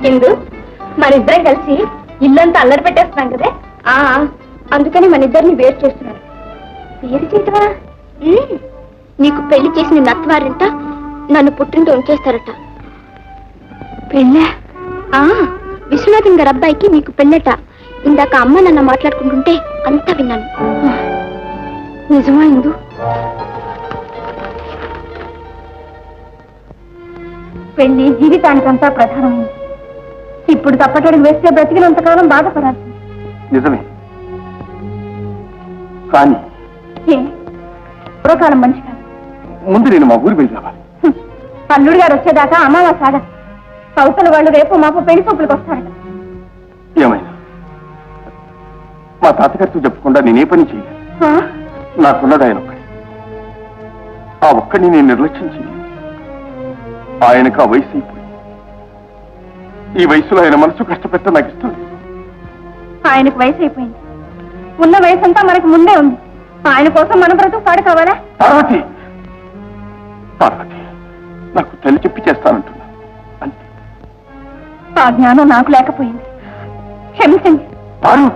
ఎందు మన ఇద్దరం కలిసి ఇల్లంతా అల్లరి పెట్టేస్తున్నాం కదే. అందుకని మన ఇద్దరిని వేరు చేస్తున్నాను. వేరు చేయటమా? నీకు పెళ్లి చేసి నిన్ను అత్తవారింట, నన్ను పుట్టింటూ ఉంచేస్తారట. పెళ్ళా? విశ్వనాథం గారి అబ్బాయికి నీకు పెళ్ళట. ఇందాక అమ్మ నన్ను మాట్లాడుకుంటుంటే అంతా విన్నాను. నిజమా ఇందు? పెళ్లి జీవితానికంతా ప్రధానమైంది. ఇప్పుడు తప్పటడుగు వేస్తే బ్రతికినంతకాలం బాధపడాలి. నిజమే, కానీ పూర్వకాలం మంచి కాదు. ముందు నేను మా ఊరు వెళ్ళి రావాలి. అల్లుడు గారు వచ్చేదాకా అమ్మావా సాగ కౌసల వాళ్ళు రేపు మాపు పెళ్లి చూపులకు వస్తారట. ఏమైనా మా తాతగారితో చెప్పకుండా నేనే పని చేయలేదు. నాకున్నది ఆయన ఒక్కడి. ఆ ఒక్కడిని నేను నిర్లక్ష్యం చేయలేదు. ఆయనకు ఆ వయసు అయిపోయింది. ఈ వయసులో ఆయన మనసు కష్టపెట్ట నాకు ఇష్టం లేదు. ఆయనకు వయసు అయిపోయింది. ఉన్న వయసు అంతా మనకు ముందే ఉంది. ఆయన కోసం మన బ్రతుకు పాడు కావాలా? పార్వతి, పార్వతి, నాకు తల్లి చెప్పి చేస్తానంటున్నా అంతే. ఆ జ్ఞానం నాకు లేకపోయింది. క్షమించండి. పారు,